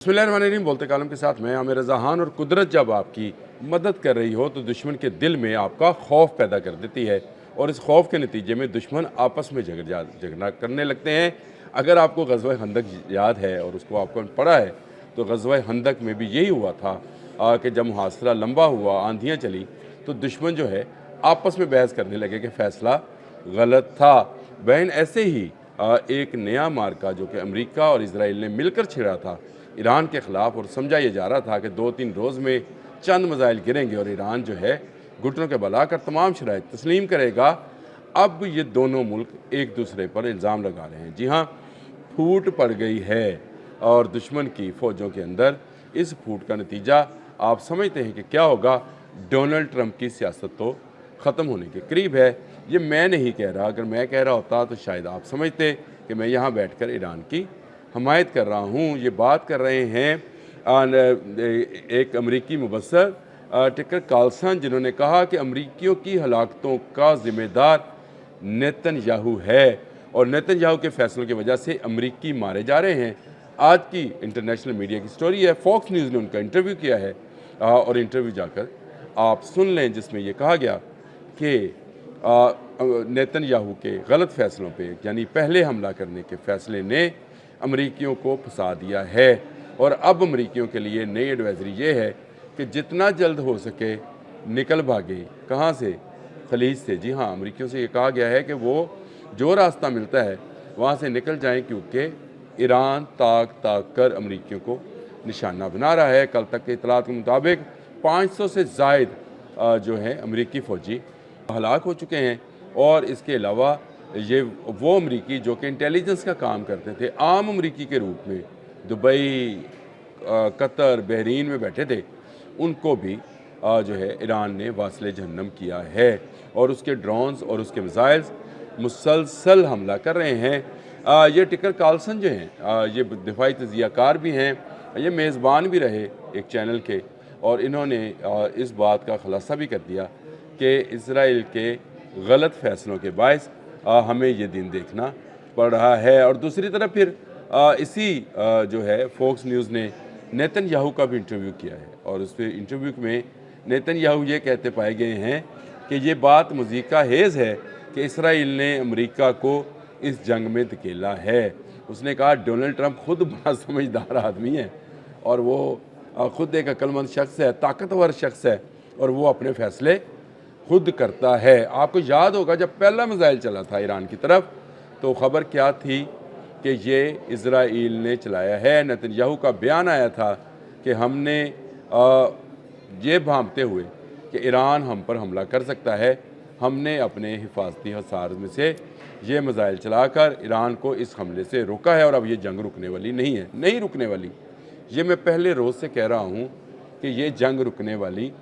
बिस्मिल्लाहिर्रहमानिर्रहीम। बोलते कालम के साथ मैं आमिर रज़ा खान। और कुदरत जब आपकी मदद कर रही हो तो दुश्मन के दिल में आपका खौफ पैदा कर देती है और इस खौफ के नतीजे में दुश्मन आपस में झगड़ा करने लगते हैं। अगर आपको ग़ज़वा खंदक याद है और उसको आपको पढ़ा है तो ग़ज़वा खंदक में भी यही हुआ था कि जब मुहासरा लंबा हुआ, आंधियाँ चली, तो दुश्मन जो है आपस में बहस करने लगे कि फ़ैसला गलत था। बहन ऐसे ही एक नया मार्का जो कि अमेरिका और इजराइल ने मिलकर छिड़ा था ईरान के ख़िलाफ़, और समझा ये जा रहा था कि 2-3 रोज़ में चंद मिसाइल गिरेंगे और ईरान जो है घुटनों के बल आकर तमाम शराइत तस्लीम करेगा। अब ये दोनों मुल्क एक दूसरे पर इल्ज़ाम लगा रहे हैं। जी हाँ, फूट पड़ गई है और दुश्मन की फ़ौजों के अंदर। इस फूट का नतीजा आप समझते हैं कि क्या होगा। डोनाल्ड ट्रंप की सियासत तो ख़त्म होने के करीब है। ये मैं नहीं कह रहा, अगर मैं कह रहा होता तो शायद आप समझते कि मैं यहाँ बैठकर ईरान की हमायत कर रहा हूँ। ये बात कर रहे हैं एक अमरीकी मुबस्सर टकर कार्लसन, जिन्होंने कहा कि अमरीकियों की हलाकतों का ज़िम्मेदार नेतन्याहू है और नेतन्याहू के फैसलों की वजह से अमरीकी मारे जा रहे हैं। आज की इंटरनेशनल मीडिया की स्टोरी है। फॉक्स न्यूज़ ने उनका इंटरव्यू किया है और इंटरव्यू जाकर आप सुन लें, जिसमें ये कहा गया कि नेतन्याहू के गलत फ़ैसलों पे, यानी पहले हमला करने के फ़ैसले ने अमरीकियों को फंसा दिया है और अब अमरीकियों के लिए नई एडवाइजरी ये है कि जितना जल्द हो सके निकल भागे। कहाँ से? खलीज से। जी हाँ, अमरीकियों से ये कहा गया है कि वो जो रास्ता मिलता है वहाँ से निकल जाएं, क्योंकि ईरान ताक कर अमरीकियों को निशाना बना रहा है। कल तक के इतलात के मुताबिक 500 से ज़ायद जो है अमरीकी फ़ौजी हलाक हो चुके हैं। और इसके अलावा ये वो अमरीकी जो कि इंटेलिजेंस का काम करते थे आम अमरीकी के रूप में दुबई, कतर, बहरीन में बैठे थे, उनको भी जो है ईरान ने वास्ले जहन्नम किया है और उसके ड्रोन्स और उसके मिसाइल्स मुसलसल हमला कर रहे हैं। ये टकर कार्लसन जो हैं ये दिफाई तजियाकार भी हैं, ये मेज़बान भी रहे एक चैनल के, और इन्होंने इस बात का खुलासा भी कर दिया कि इसराइल के गलत फ़ैसलों के बायस हमें ये दिन देखना पड़ रहा है। और दूसरी तरफ फिर इसी जो है फॉक्स न्यूज़ ने नेतन्याहू का भी इंटरव्यू किया है और उस इंटरव्यू में नेतन्याहू ये कहते पाए गए हैं कि ये बात मुज़ीका हेज़ है कि इसराइल ने अमेरिका को इस जंग में धकेला है। उसने कहा डोनाल्ड ट्रंप खुद बड़ा समझदार आदमी है और वो खुद एक अक्लमंद शख्स है, ताकतवर शख्स है और वो अपने फ़ैसले खुद करता है। आपको याद होगा जब पहला मिसाइल चला था ईरान की तरफ तो ख़बर क्या थी कि ये इज़राइल ने चलाया है। नेतन्याहू का बयान आया था कि हमने ये भांपते हुए कि ईरान हम पर हमला कर सकता है, हमने अपने हिफाजती हसार में से ये मिसाइल चलाकर ईरान को इस हमले से रोका है और अब ये जंग रुकने वाली नहीं है, नहीं रुकने वाली। ये मैं पहले रोज़ से कह रहा हूँ कि ये जंग रुकने वाली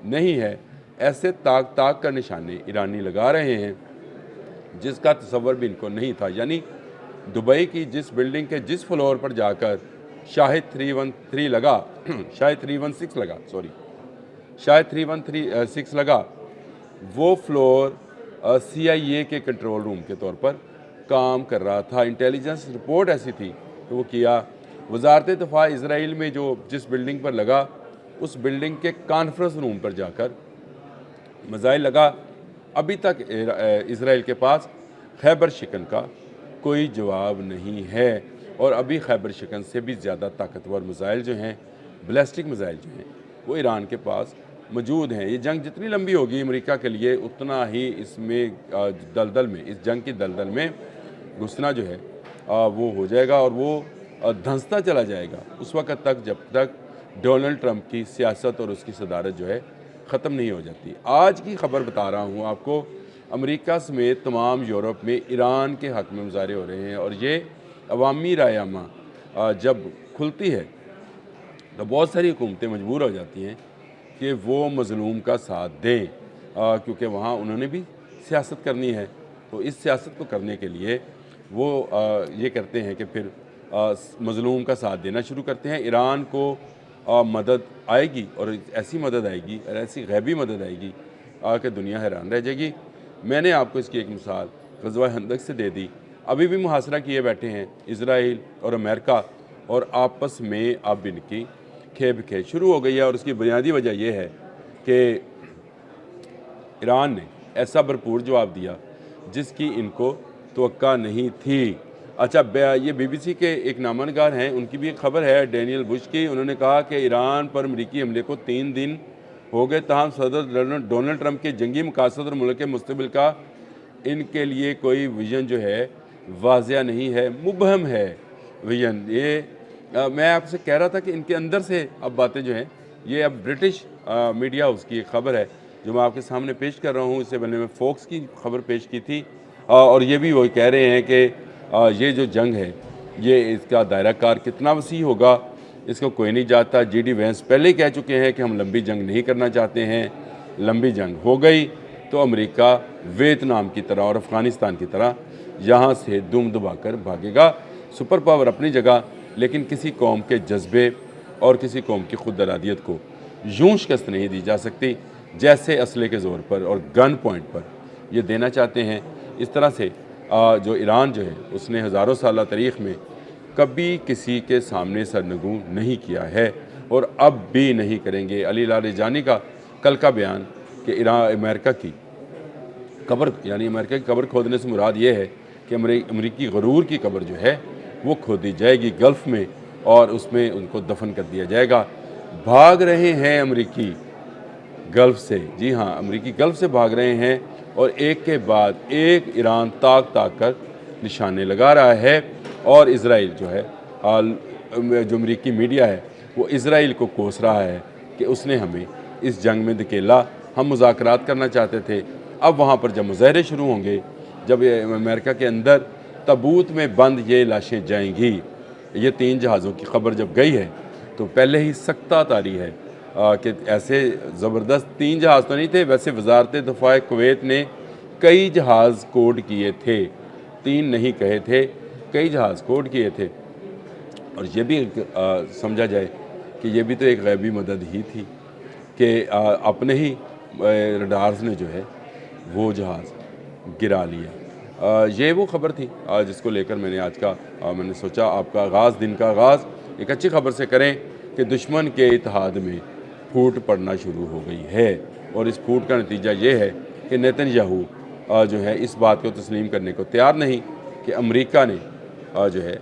नहीं है। ऐसे ताक का निशाने ईरानी लगा रहे हैं जिसका तसव्वुर भी इनको नहीं था। यानी दुबई की जिस बिल्डिंग के जिस फ्लोर पर जाकर शायद 313 लगा शायद 316 लगा, सॉरी शायद 316 लगा, वो फ्लोर CIA के कंट्रोल रूम के तौर पर काम कर रहा था। इंटेलिजेंस रिपोर्ट ऐसी थी कि वो किया। वजारत दिफा इसराइल में जो जिस बिल्डिंग पर लगा उस बिल्डिंग के कॉन्फ्रेंस रूम पर जाकर मिसाइल लगा। अभी तक इसराइल के पास खैबर शिकन का कोई जवाब नहीं है और अभी खैबर शिकन से भी ज़्यादा ताकतवर मिसाइल जो हैं, बैलिस्टिक मिसाइल जो हैं, वो ईरान के पास मौजूद हैं। ये जंग जितनी लंबी होगी अमेरिका के लिए उतना ही इसमें दलदल में, इस जंग की दलदल में घुसना जो है वो हो जाएगा और वो धंसता चला जाएगा उस वक़्त तक जब तक डोनाल्ड ट्रंप की सियासत और उसकी सदारत जो है ख़त्म नहीं हो जाती। आज की ख़बर बता रहा हूँ आपको, अमेरिका समेत तमाम यूरोप में ईरान के हक़ में मुज़ाहरे हो रहे हैं और ये अवामी रायमा जब खुलती है तो बहुत सारी हुकूमतें मजबूर हो जाती हैं कि वो मज़लूम का साथ दें, क्योंकि वहाँ उन्होंने भी सियासत करनी है। तो इस सियासत को करने के लिए वो ये करते हैं कि फिर मज़लूम का साथ देना शुरू करते हैं। ईरान को मदद आएगी और ऐसी मदद आएगी और ऐसी गैबी मदद आएगी कि दुनिया हैरान रह जाएगी। मैंने आपको इसकी एक मिसाल ग़ज़वा खंदक से दे दी। अभी भी मुहासरा किए बैठे हैं इसराइल और अमेरिका اور آپس میں اب ان کی کھیپ کھیپ شروع ہو گئی ہے، اور اس کی بنیادی وجہ یہ ہے کہ ایران نے ایسا بھرپور جواب دیا جس کی ان کو توقع نہیں تھی۔ اچھا، یہ بی بی سی کے ایک نامہ نگار ہیں، ان کی بھی ایک خبر ہے ڈینیل بش کی، انہوں نے کہا کہ ایران پر امریکی حملے کو 3 دن ہو گئے، تاہم صدر ڈونلڈ ٹرمپ کے جنگی مقاصد اور ملک کے مستقبل کا ان کے لیے کوئی ویژن جو ہے واضح نہیں ہے، مبہم ہے ویژن۔ یہ میں آپ سے کہہ رہا تھا کہ ان کے اندر سے اب باتیں جو ہیں، یہ اب برٹش میڈیا اس کی ایک خبر ہے جو میں آپ کے سامنے پیش کر رہا ہوں، اس سے پہلے میں فوکس کی خبر پیش کی تھی، اور یہ بھی وہ کہہ رہے ہیں کہ یہ جو جنگ ہے یہ اس کا دائرہ کار کتنا وسیع ہوگا اس کو کوئی نہیں جانتا۔ جی ڈی وینس پہلے ہی کہہ چکے ہیں کہ ہم لمبی جنگ نہیں کرنا چاہتے ہیں، لمبی جنگ ہو گئی تو امریکہ ویتنام کی طرح اور افغانستان کی طرح یہاں سے دم دبا کر بھاگے گا۔ سپر پاور اپنی جگہ، لیکن کسی قوم کے جذبے اور کسی قوم کی خود ارادیت کو یوں شکست نہیں دی جا سکتی جیسے اسلحے کے زور پر اور گن پوائنٹ پر یہ دینا چاہتے ہیں۔ اس طرح سے جو ایران جو ہے اس نے ہزاروں سالہ تاریخ میں کبھی کسی کے سامنے سرنگوں نہیں کیا ہے اور اب بھی نہیں کریں گے۔ علی لاریجانی کا کل کا بیان کہ امریکہ کی قبر، یعنی امریکہ کی قبر کھودنے سے مراد یہ ہے کہ امریکی غرور کی قبر جو ہے وہ کھودی جائے گی گلف میں، اور اس میں ان کو دفن کر دیا جائے گا۔ بھاگ رہے ہیں امریکی گلف سے، جی ہاں، امریکی گلف سے بھاگ رہے ہیں، اور ایک کے بعد ایک ایران تاک کر نشانے لگا رہا ہے، اور اسرائیل جو ہے جو امریکی میڈیا ہے وہ اسرائیل کو کوس رہا ہے کہ اس نے ہمیں اس جنگ میں دھکیلا، ہم مذاکرات کرنا چاہتے تھے۔ اب وہاں پر جب مظاہرے شروع ہوں گے، جب امریکہ کے اندر تابوت میں بند یہ لاشیں جائیں گی، یہ 3 جہازوں کی خبر جب گئی ہے تو پہلے ہی سکتہ طاری ہے کہ ایسے زبردست 3 جہاز تو نہیں تھے، ویسے وزارت دفاع کویت نے کئی جہاز کوڈ کیے تھے، 3 نہیں کہے تھے، کئی جہاز کوڈ کیے تھے، اور یہ بھی سمجھا جائے کہ یہ بھی تو ایک غیبی مدد ہی تھی کہ اپنے ہی رڈارز نے جو ہے وہ جہاز گرا لیا۔ یہ وہ خبر تھی جس کو لے کر میں نے آج کا میں نے سوچا آپ کا آغاز، دن کا آغاز ایک اچھی خبر سے کریں کہ دشمن کے اتحاد میں پھوٹ پڑنا شروع ہو گئی ہے، اور اس پھوٹ کا نتیجہ یہ ہے کہ نیتن یاہو جو ہے اس بات کو تسلیم کرنے کو تیار نہیں کہ امریکہ نے جو ہے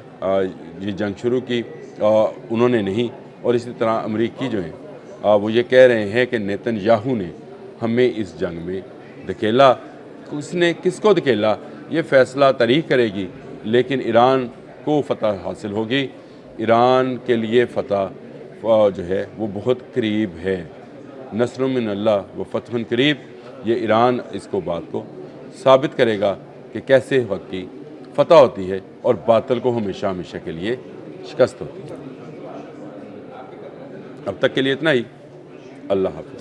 یہ جنگ شروع کی، انہوں نے نہیں، اور اسی طرح امریکی جو ہیں وہ یہ کہہ رہے ہیں کہ نیتن یاہو نے ہمیں اس جنگ میں دھکیلا۔ اس نے کس کو دھکیلا یہ فیصلہ تاریخ کرے گی، لیکن ایران کو فتح حاصل ہوگی۔ ایران کے لیے فتح جو ہے وہ بہت قریب ہے، نصر من اللہ و فتح قریب۔ یہ ایران اس کو بات کو ثابت کرے گا کہ کیسے وقت کی فتح ہوتی ہے اور باطل کو ہمیشہ ہمیشہ کے لیے شکست ہوتی ہے۔ اب تک کے لیے اتنا ہی، اللہ حافظ۔